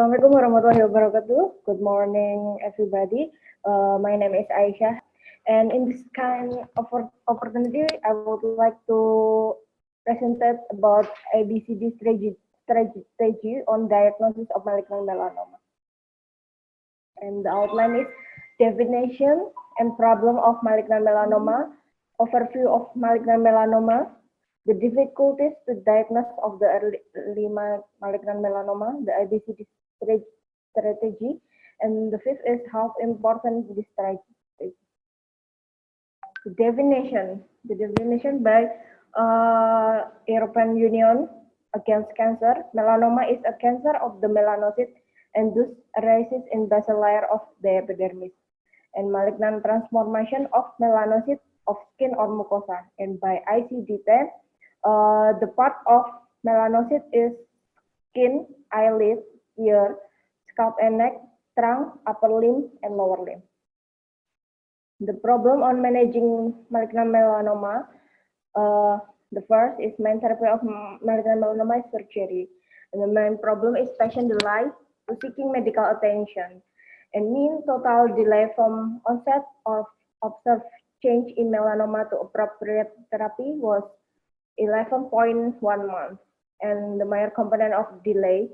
Assalamualaikum warahmatullahi wabarakatuh. Good morning, everybody. My name is Aisyah, and in this kind of opportunity, I would like to present about ABCD strategy on diagnosis of malignant melanoma. And the outline is definition and problem of malignant melanoma, overview of malignant melanoma, the difficulties to diagnose of the early malignant melanoma, the ABCD strategy, and the fifth is how important this strategy. The definition by European Union against cancer. Melanoma is a cancer of the melanocyte and thus arises in basal layer of the epidermis, and malignant transformation of melanocyte of skin or mucosa. And by ICD-10, the part of melanocyte is skin, eyelid, ear, scalp and neck, trunk, upper limb, and lower limb. The problem on managing malignant melanoma, the first is main therapy of malignant melanoma is surgery. And the main problem is patient delay to seeking medical attention. And mean total delay from onset of observed change in melanoma to appropriate therapy was 11.1 months. And the major component of delay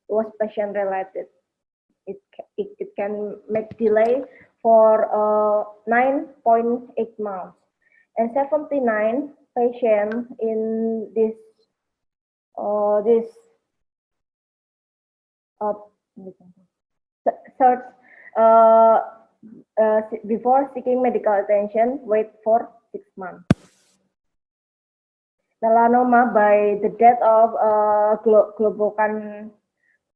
was patient related. It can make delay for 9.8 months, and 79 patients in this search before seeking medical attention wait for 6 months. Melanoma by the death of Globocan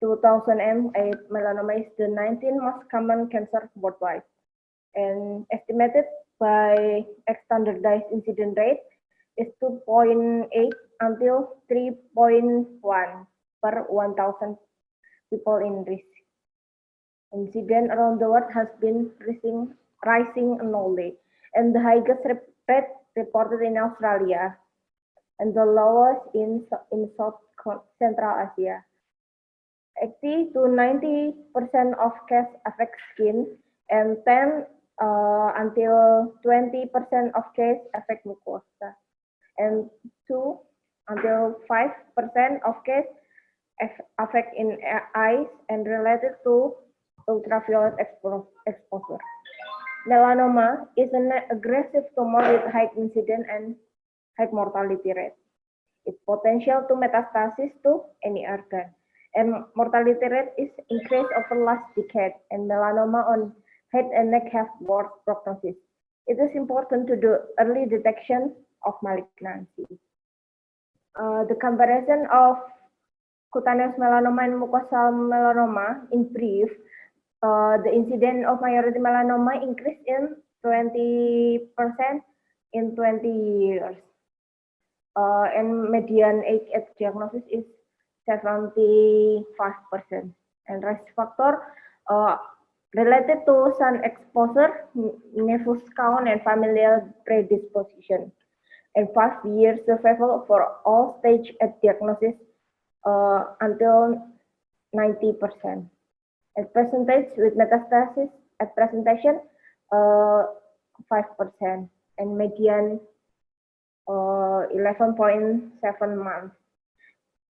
2008, melanoma is the 19th most common cancer worldwide, and estimated by standardized incidence rate is 2.8 until 3.1 per 1,000 people in risk. Incidence around the world has been rising annually, and the highest rate reported in Australia, and the lowest in South Central Asia. 80 to 90% of cases affect skin, and 10 until 20% of cases affect mucosa, and 2 until 5% of cases affect in eyes and related to ultraviolet exposure. Melanoma is an aggressive tumor with high incidence and high mortality rate. Its potential to metastasis to any organ, and mortality rate is increased over last decade, and melanoma on head and neck have worse prognosis. It is important to do early detection of malignancy. The comparison of cutaneous melanoma and mucosal melanoma in brief, the incidence of majority melanoma increased in 20% in 20 years. And median age at diagnosis is 75%. And risk factor related to sun exposure, nevus count, and familial predisposition. And 5 years survival for all stage at diagnosis until 90%. And percentage with metastasis at presentation 5%, and median 11.7 months.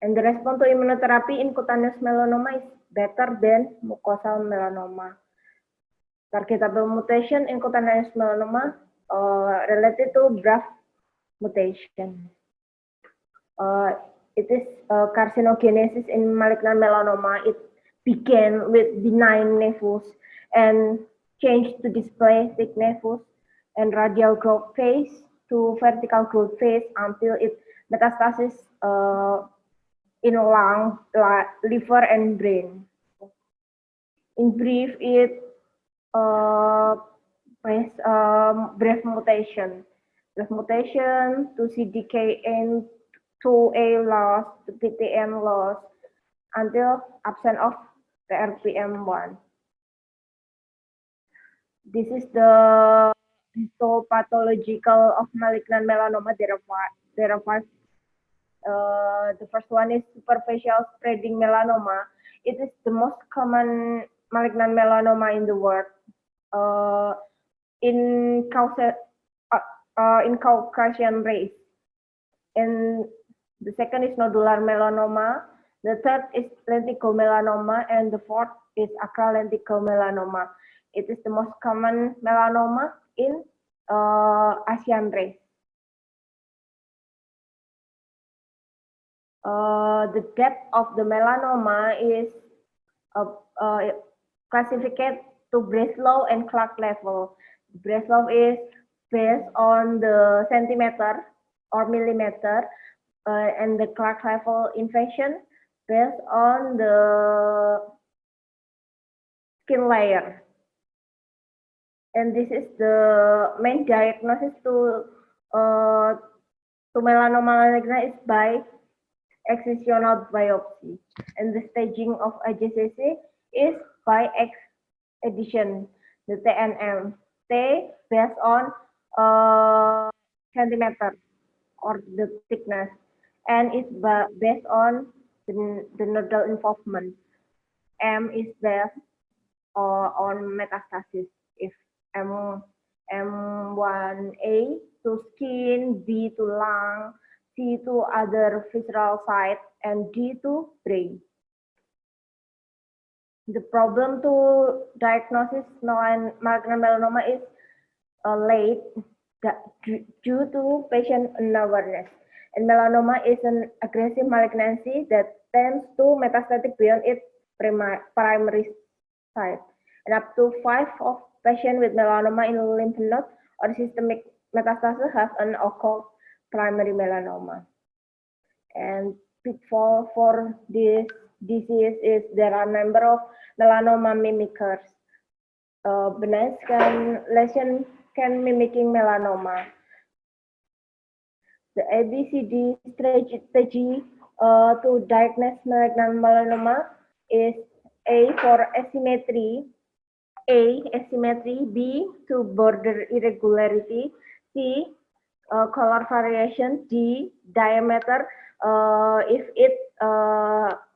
And the response to immunotherapy in cutaneous melanoma is better than mucosal melanoma. Targetable mutation in cutaneous melanoma related to BRAF mutation. It is carcinogenesis in malignant melanoma. It began with benign nevus and changed to display thick nevus and radial growth phase to vertical growth phase until it metastasis in lung, liver, and brain. In brief, it BRAF mutation. BRAF mutation to CDKN2A loss, to PTM loss, until absence of TRPM1. This is the histopathological of malignant melanoma. There are 5. The first one is superficial spreading melanoma. It is the most common malignant melanoma in the world. In Caucasian race. And the second is nodular melanoma. The third is lentigomelanoma, and the fourth is acrolentigomelanoma. It is the most common melanoma in Asian race. The depth of the melanoma is classified to Breslow and Clark level. Breslow is based on the centimeter or millimeter, and the Clark level infection based on the skin layer. And this is the main diagnosis to melanoma maligna is by excisional biopsy, and the staging of AJCC is by X addition, the TNM. T based on centimeter or the thickness, and is based on the nodal involvement. M is based on metastasis. If M1A to skin, B to lung, C to other visceral site, and D to brain. The problem to diagnosis malignant melanoma is late due to patient unawareness. And melanoma is an aggressive malignancy that tends to metastatic beyond its primary site. And up to 5 of patients with melanoma in lymph node or systemic metastasis have an occult primary melanoma. And pitfall for this disease is there are a number of melanoma mimickers. Benign skin lesion can mimicking melanoma. The ABCD strategy to diagnose malignant melanoma is A for asymmetry, B to border irregularity, C color variation, D diameter if it's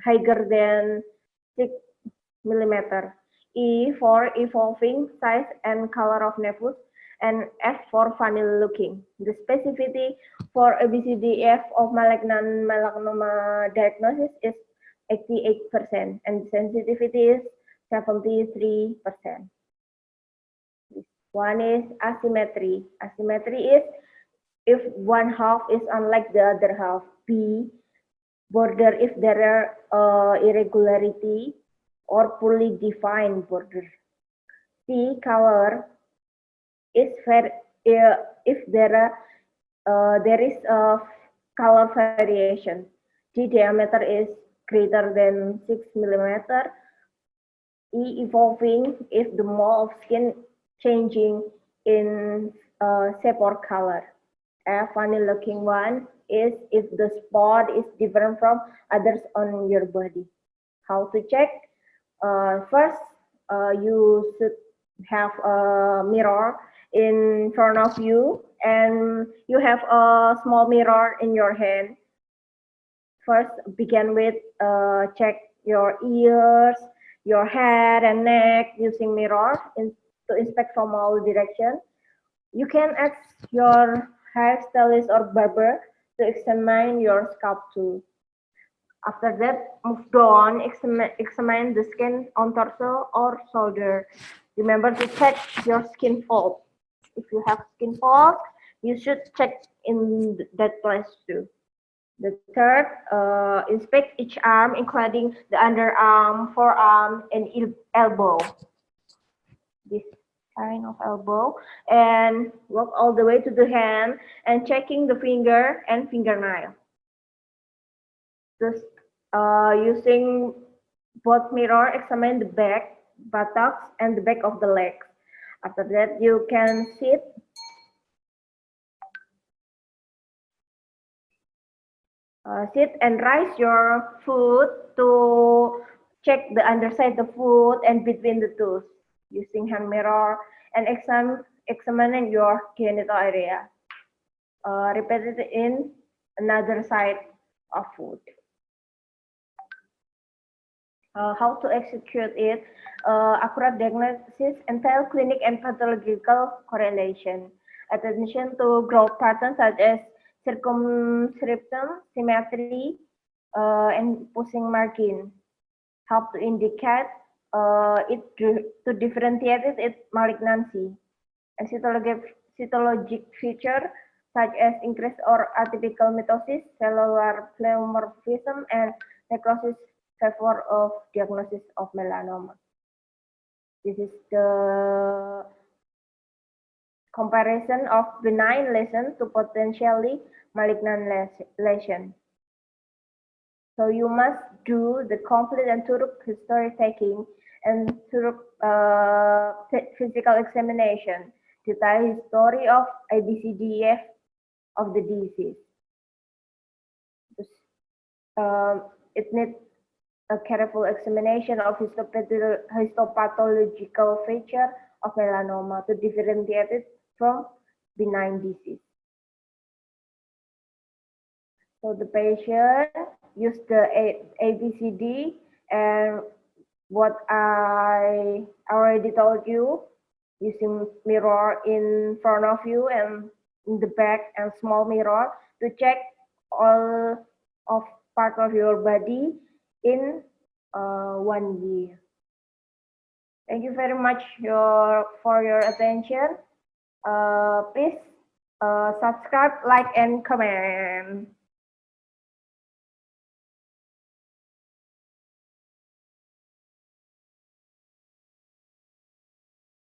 higher than 6 millimeter, E for evolving size and color of nevus, and F for funny looking. The specificity for ABCDEF of malignant melanoma diagnosis is 88%, and sensitivity is 73%. One is asymmetry. Asymmetry is if one half is unlike the other half. B, border if there are irregularity or poorly defined border. C, color is fair if there is a color variation. D, diameter is greater than 6 millimeter. E, evolving if the mole of skin changing in shape or color. F, funny looking one is if the spot is different from others on your body. How to check? First, you should have a mirror in front of you, and you have a small mirror in your hand. First, begin with check your ears, your head and neck using mirror to inspect from all directions. You can ask your hairstylist or barber to examine your scalp too. After that, move on, examine the skin on torso or shoulder. Remember to check your skin fold. If you have skin fold, you should check in that place too. The third, inspect each arm, including the underarm, forearm, and elbow. This kind of elbow, and walk all the way to the hand and checking the finger and fingernail. Just using both mirror, examine the back, buttocks, and the back of the legs. After that, you can sit. Sit and raise your foot to check the underside of the foot and between the toes using hand mirror and examine your genital area. Repeat it in another side of foot. how to execute it. Accurate diagnosis entail clinic and pathological correlation. Attention to growth patterns such as circumscriptum, symmetry, and pushing margin. Help to indicate to differentiate its malignancy. And cytologic feature such as increased or atypical mitosis, cellular pleomorphism, and necrosis favor of diagnosis of melanoma. This is the comparison of benign lesion to potentially malignant lesion. So you must do the complete and thorough history taking and thorough physical examination, detailed history of ABCDEF of the disease. It needs a careful examination of histopathological feature of melanoma to differentiate it from benign disease. So the patient use the ABCD and what I already told you, using mirror in front of you and in the back and small mirror to check all of part of your body in 1 year. Thank you very much for your attention. Please subscribe, like, and comment.